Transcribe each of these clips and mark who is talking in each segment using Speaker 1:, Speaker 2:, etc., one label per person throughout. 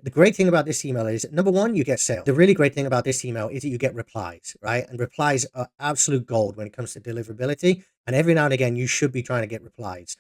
Speaker 1: the great thing about this email is, number one, you get sales. The really great thing about this email is that you get replies, right? And replies are absolute gold when it comes to deliverability. And every now and again, you should be trying to get replies.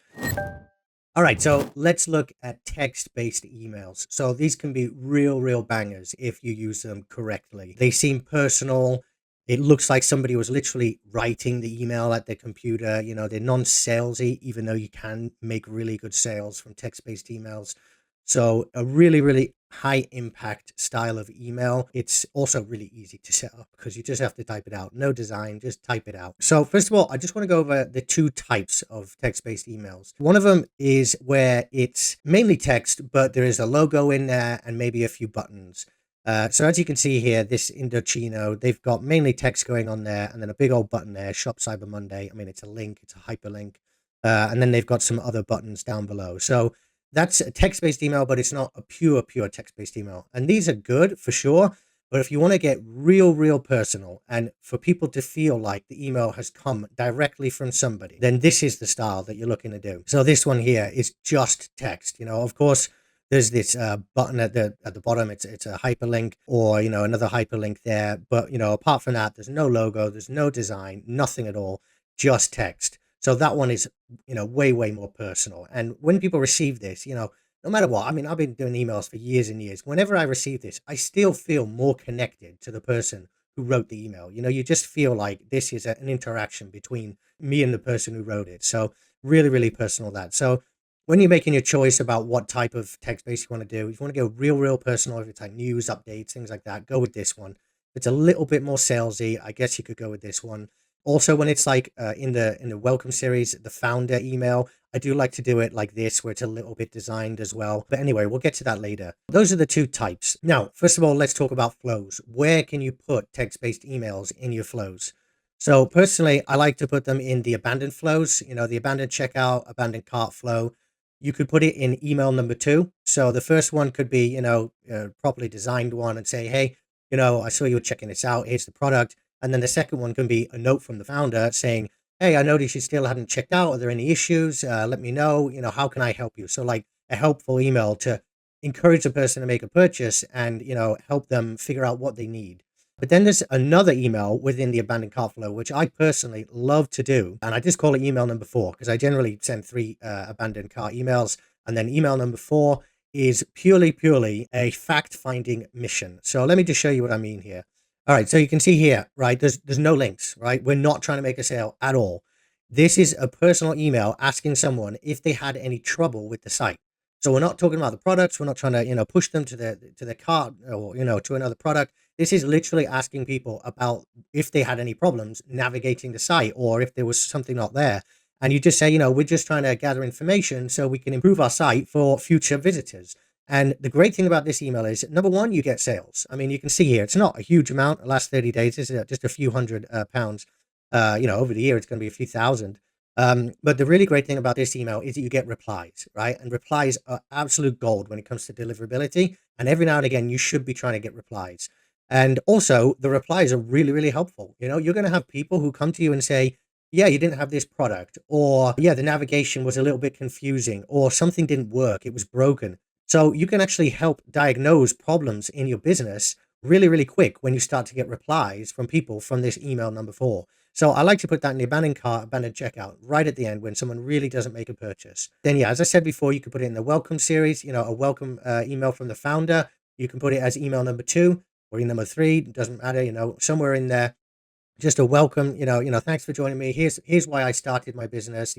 Speaker 1: All right, so let's look at text-based emails. So these can be real bangers if you use them correctly. They seem personal. It looks like somebody was literally writing the email at their computer. They're non-salesy, even though you can make really good sales from text-based emails. So a really high impact style of email. It's also really easy to set up because you just have to type it out. No design, just type it out. So first of all, I just want to go over the two types of text-based emails. One of them is where it's mainly text, but there is a logo in there and maybe a few buttons. So as you can see here, this Indochino, they've got mainly text going on there and then a big old button there, Shop Cyber Monday. I mean, it's a link, it's a hyperlink. And then they've got some other buttons down below. So that's a text-based email, but it's not a pure text-based email. And these are good for sure. But if you want to get real personal and for people to feel like the email has come directly from somebody, then this is the style that you're looking to do. So this one here is just text. Of course, there's this button at the bottom. It's a hyperlink or, another hyperlink there. But, apart from that, there's no logo, there's no design, nothing at all, just text. So that one is, way more personal. And when people receive this, no matter what, I mean, I've been doing emails for years and years. Whenever I receive this, I still feel more connected to the person who wrote the email. You just feel like this is an interaction between me and the person who wrote it. So really personal that. So when you're making your choice about what type of text-based you want to do, if you want to go real personal, if it's like news, updates, things like that, go with this one. If it's a little bit more salesy, I guess you could go with this one. Also, when it's like in the welcome series, the founder email, I do like to do it like this, where it's a little bit designed as well. But anyway, we'll get to that later. Those are the two types. Now, first of all, let's talk about flows. Where can you put text-based emails in your flows? So personally, I like to put them in the abandoned flows, the abandoned checkout, abandoned cart flow. You could put it in email number 2. So the first one could be, properly designed one and say, hey, I saw you were checking this out. Here's the product. And then the second one can be a note from the founder saying, hey, I noticed you still hadn't checked out. Are there any issues? Let me know, how can I help you? So like a helpful email to encourage the person to make a purchase and, help them figure out what they need. But then there's another email within the abandoned cart flow, which I personally love to do. And I just call it email number 4 because I generally send 3 abandoned cart emails. And then email number 4 is purely a fact-finding mission. So let me just show you what I mean here. All right, so you can see here, right, there's no links, right? We're not trying to make a sale at all. This is a personal email asking someone if they had any trouble with the site. So we're not talking about the products. We're not trying to, push them to the cart or, to another product. This is literally asking people about if they had any problems navigating the site or if there was something not there. And you just say, we're just trying to gather information so we can improve our site for future visitors. And the great thing about this email is, number one, you get sales. I mean, you can see here, it's not a huge amount. The last 30 days is just a few hundred pounds. Over the year, it's going to be a few thousand. But the really great thing about this email is that you get replies, right? And replies are absolute gold when it comes to deliverability. And every now and again, you should be trying to get replies. And also, the replies are really helpful. You're going to have people who come to you and say, yeah, you didn't have this product, or yeah, the navigation was a little bit confusing, or something didn't work, it was broken. So you can actually help diagnose problems in your business really quick when you start to get replies from people from this email number 4. So I like to put that in the abandoned cart, abandoned checkout right at the end when someone really doesn't make a purchase. Then, yeah, as I said before, you could put it in the welcome series, a welcome email from the founder. You can put it as email number 2 or email number 3. It doesn't matter, somewhere in there. Just a welcome, thanks for joining me. Here's why I started my business.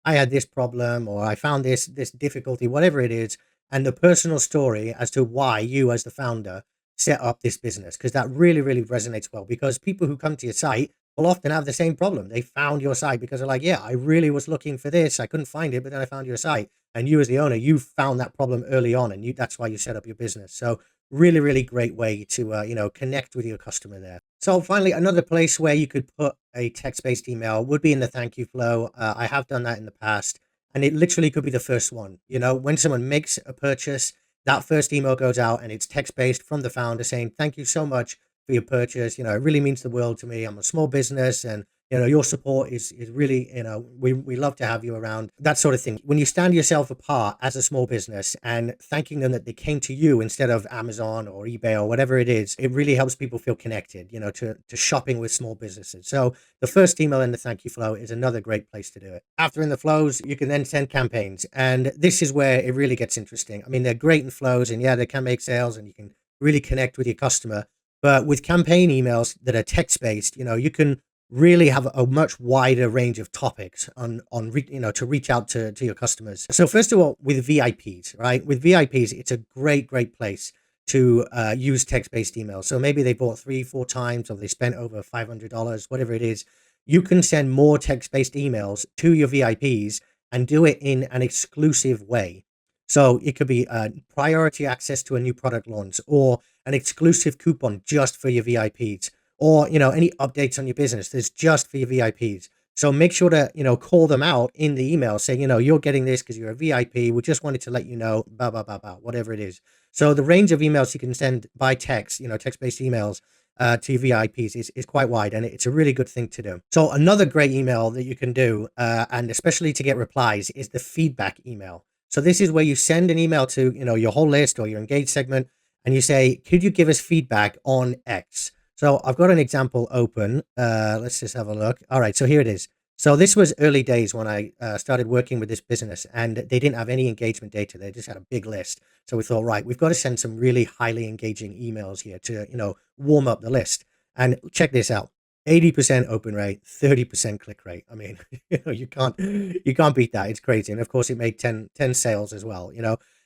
Speaker 1: I had this problem or I found this difficulty, whatever it is. And the personal story as to why you as the founder set up this business, because that really resonates well, because people who come to your site will often have the same problem. They found your site because they're like, yeah, I really was looking for this. I couldn't find it, but then I found your site. And you as the owner, you found that problem early on and that's why you set up your business. So really great way to, connect with your customer there. So finally, another place where you could put a text-based email would be in the thank you flow. I have done that in the past. And it literally could be the first one. When someone makes a purchase, that first email goes out and it's text-based from the founder saying, thank you so much for your purchase. It really means the world to me. I'm a small business and Your support is really, we love to have you around, that sort of thing. When you stand yourself apart as a small business and thanking them that they came to you instead of Amazon or eBay or whatever it is, it really helps people feel connected, to shopping with small businesses. So the first email in the thank you flow is another great place to do it. After in the flows, you can then send campaigns. And this is where it really gets interesting. I mean, they're great in flows, and yeah, they can make sales and you can really connect with your customer. But with campaign emails that are text based, you can really have a much wider range of topics to reach out to your customers. So first of all, with VIPs, right? With VIPs, it's a great place to use text-based emails. So maybe they bought 3-4 times, or they spent over $500, whatever it is. You can send more text-based emails to your VIPs and do it in an exclusive way. So it could be priority access to a new product launch, or an exclusive coupon just for your VIPs, or any updates on your business that's just for your VIPs. So make sure to call them out in the email, saying you're getting this because you're a VIP. We just wanted to let you know, blah blah blah blah, whatever it is. So the range of emails you can send by text, text-based emails to your VIPs is quite wide, and it's a really good thing to do. So another great email that you can do, and especially to get replies, is the feedback email. So this is where you send an email to your whole list or your engaged segment, and you say, could you give us feedback on X? So I've got an example open. Let's just have a look. All right, so here it is. So this was early days when I started working with this business, and they didn't have any engagement data. They just had a big list. So we thought, right, we've got to send some really highly engaging emails here to, warm up the list. And check this out. 80% open rate, 30% click rate. I mean, you can't beat that. It's crazy. And of course it made 10 sales as well,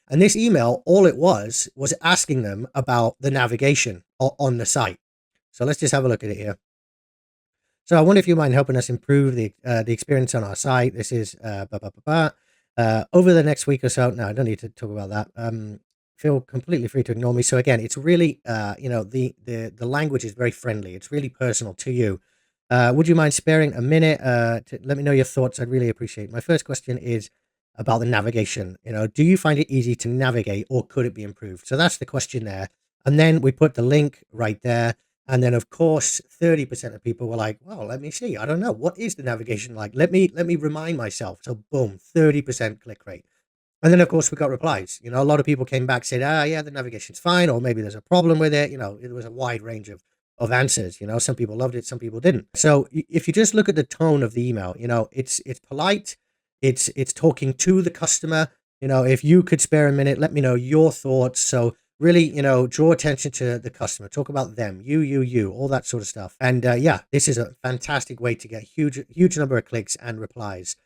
Speaker 1: And this email, all it was asking them about the navigation on the site. So let's just have a look at it here. So I wonder if you mind helping us improve the experience on our site. This is over the next week or so. No, I don't need to talk about that. Feel completely free to ignore me. So again, it's really the language is very friendly. It's really personal to you. Would you mind sparing a minute to let me know your thoughts? I'd really appreciate it. My first question is about the navigation. Do you find it easy to navigate, or could it be improved? So that's the question there. And then we put the link right there. And then, of course, 30% of people were like, well, let me see. I don't know. What is the navigation like? Let me remind myself. So boom, 30% click rate. And then, of course, we got replies. A lot of people came back, said, yeah, the navigation's fine, or maybe there's a problem with it. It was a wide range of answers. Some people loved it, some people didn't. So if you just look at the tone of the email, it's polite. It's talking to the customer. If you could spare a minute, let me know your thoughts. So really, draw attention to the customer, talk about them, you, all that sort of stuff. And yeah, this is a fantastic way to get huge number of clicks and replies.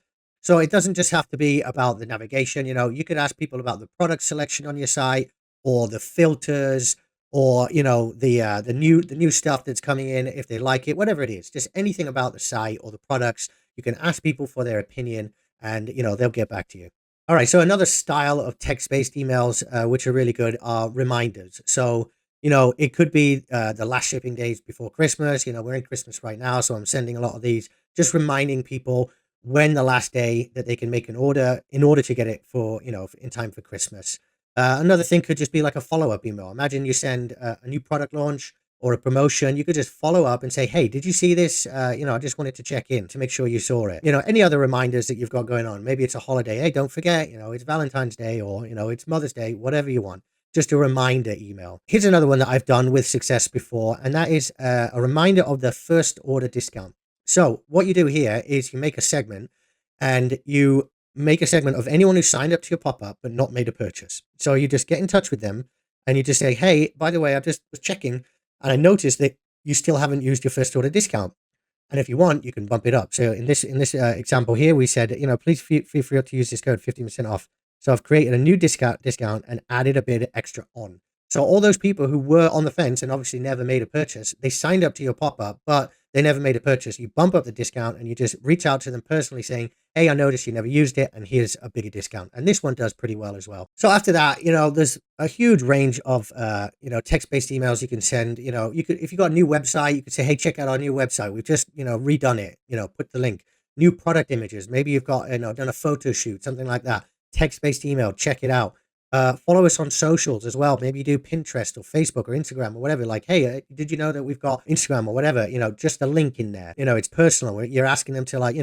Speaker 1: So it doesn't just have to be about the navigation. You could ask people about the product selection on your site, or the filters, or the new stuff that's coming in, if they like it, whatever it is, just anything about the site or the products. You can ask people for their opinion, and they'll get back to you. All right, so another style of text-based emails, which are really good, are reminders. So, it could be the last shipping days before Christmas. We're in Christmas right now, so I'm sending a lot of these, just reminding people when the last day that they can make an order in order to get it for, in time for Christmas. Another thing could just be like a follow-up email. Imagine you send a new product launch or a promotion. You could just follow up and say, hey, did you see this? I just wanted to check in to make sure you saw it. Any other reminders that you've got going on. Maybe it's a holiday. Hey, don't forget, it's Valentine's Day, or, it's Mother's Day, whatever you want. Just a reminder email. Here's another one that I've done with success before, and that is a reminder of the first order discount. So what you do here is you make a segment, and you make a segment of anyone who signed up to your pop-up but not made a purchase. So you just get in touch with them, and you just say, hey, by the way, I just was checking, and I noticed that you still haven't used your first order discount. And if you want, you can bump it up. So in this example here, we said, please feel free to use this code 15% off. So I've created a new discount and added a bit extra on. So all those people who were on the fence and obviously never made a purchase, they signed up to your pop-up, but they never made a purchase. You bump up the discount and you just reach out to them personally saying, hey, I noticed you never used it, and here's a bigger discount. And this one does pretty well as well. So after that, there's a huge range of, text-based emails you can send. You could, if you got a new website, you could say, hey, check out our new website. We've just, redone it, put the link. New product images. Maybe you've got, done a photo shoot, something like that. Text-based email, check it out. Follow us on socials as well. Maybe you do Pinterest or Facebook or Instagram or whatever. Like, hey, did you know that we've got Instagram or whatever? Just a link in there. It's personal. You're asking them to, like,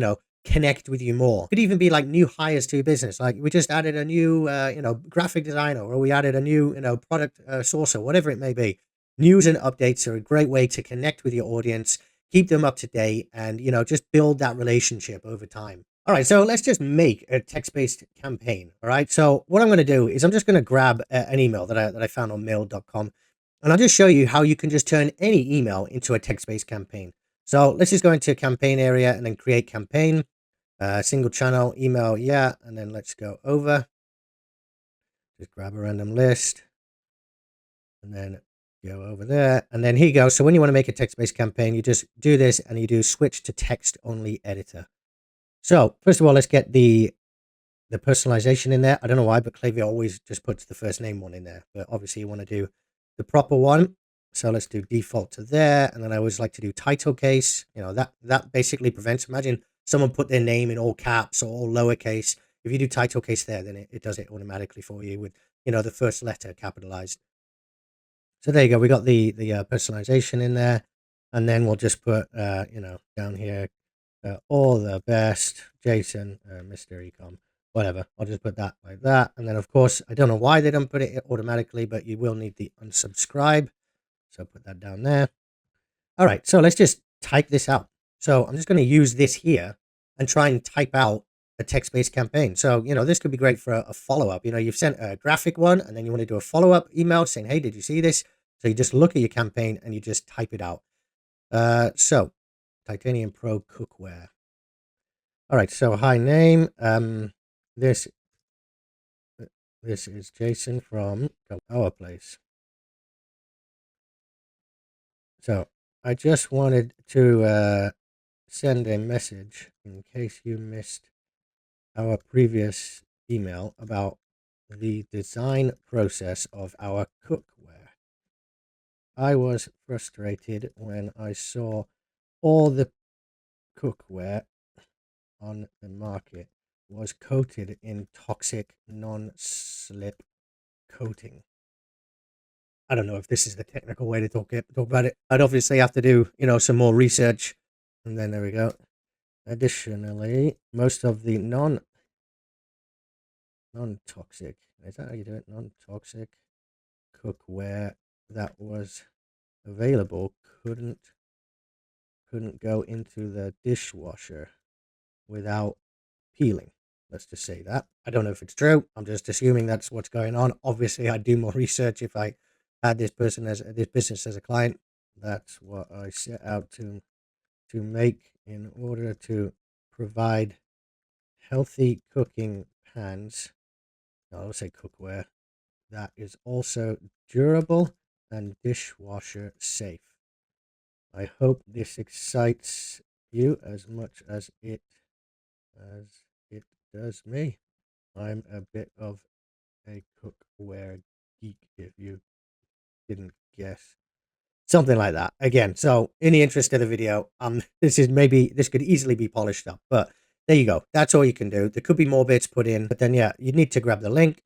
Speaker 1: connect with you more. Could even be like new hires to your business. Like, we just added a new, graphic designer, or we added a new, product sourcer, whatever it may be. News and updates are a great way to connect with your audience, keep them up to date, and, just build that relationship over time. All right, so let's just make a text-based campaign. All right, so what I'm going to do is I'm just going to grab an email that I found on mail.com, and I'll just show you how you can just turn any email into a text-based campaign. So let's just go into campaign area and then create campaign, single channel email, yeah, and then let's go over, just grab a random list, and then go over there, and then here you go. So when you want to make a text-based campaign, you just do this and you do switch to text-only editor. So first of all, let's get the personalization in there. I don't know why, but Klaviyo always just puts the first name one in there, but obviously you want to do the proper one. So let's do default to there. And then I always like to do title case. That basically prevents, imagine someone put their name in all caps or all lowercase. If you do title case there, then it does it automatically for you with, the first letter capitalized. So there you go. We got the personalization in there, and then we'll just put, down here, all the best, Jason, Mr. Ecomm, whatever. I'll just put that like that. And then, of course, I don't know why they don't put it automatically, but you will need the unsubscribe. So put that down there. All right, so let's just type this out. So I'm just going to use this here and try and type out a text-based campaign. So, this could be great for a follow-up. You've sent a graphic one, and then you want to do a follow-up email saying, hey, did you see this? So you just look at your campaign and you just type it out. So Titanium Pro cookware. All right, so hi name. This is Jason from our place. So I just wanted to send a message in case you missed our previous email about the design process of our cookware. I was frustrated when I saw all the cookware on the market was coated in toxic non-slip coating. I don't know if this is the technical way to talk about it. I'd obviously have to do, some more research. And then there we go. Additionally, most of the non-toxic, is that how you do it? Non-toxic cookware that was available couldn't go into the dishwasher without peeling. Let's just say that. I don't know if it's true. I'm just assuming that's what's going on. Obviously, I'd do more research if I had this business as a client. That's what I set out to make in order to provide healthy cooking pans. I'll say cookware that is also durable and dishwasher safe. I hope this excites you as much as it does me. I'm a bit of a cookware geek, if you didn't guess. Something like that. Again, so in the interest of the video, this could easily be polished up, but there you go. That's all you can do. There could be more bits put in, but then yeah, you need to grab the link.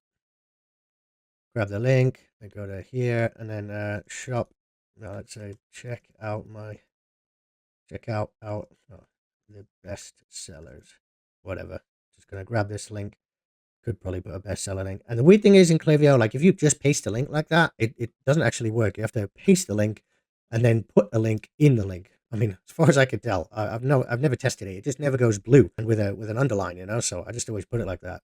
Speaker 1: Grab the link, then go to here, and then shop. Now let's say check out the best sellers, whatever. Just gonna grab this link. Could probably put a bestseller link. And the weird thing is in Klaviyo, like if you just paste a link like that, it doesn't actually work. You have to paste the link and then put a link in the link. I mean, as far as I can tell, I've never tested it. It just never goes blue and with an underline, so I just always put it like that.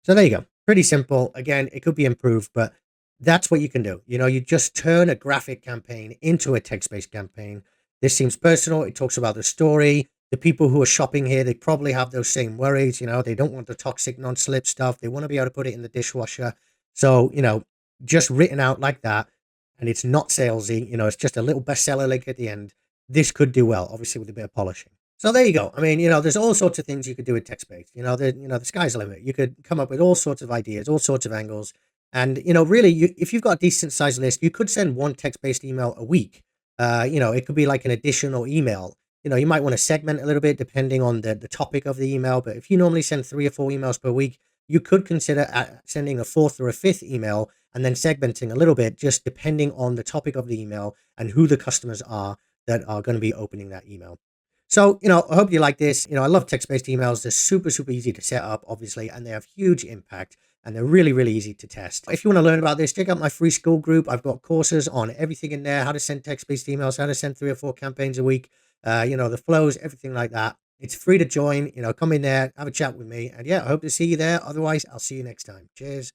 Speaker 1: So there you go. Pretty simple. Again, it could be improved, but that's what you can do. You just turn a graphic campaign into a text-based campaign. This seems personal. It talks about the story. The people who are shopping here, they probably have those same worries. They don't want the toxic non-slip stuff. They want to be able to put it in the dishwasher. So, just written out like that, and it's not salesy. It's just a little bestseller link at the end. This could do well, obviously, with a bit of polishing. So there you go. I mean, there's all sorts of things you could do with text-based. The sky's the limit. You could come up with all sorts of ideas, all sorts of angles. And, really, if you've got a decent sized list, you could send one text-based email a week. It could be like an additional email. You might want to segment a little bit depending on the topic of the email. But if you normally send 3 or 4 emails per week, you could consider sending a fourth or a fifth email and then segmenting a little bit, just depending on the topic of the email and who the customers are that are going to be opening that email. So, I hope you like this. I love text-based emails. They're super, super easy to set up, obviously, and they have huge impact, and they're really, really easy to test. If you want to learn about this, check out my free school group. I've got courses on everything in there, how to send text-based emails, how to send 3 or 4 campaigns a week, the flows, everything like that. It's free to join. Come in there, have a chat with me. And yeah, I hope to see you there. Otherwise, I'll see you next time. Cheers.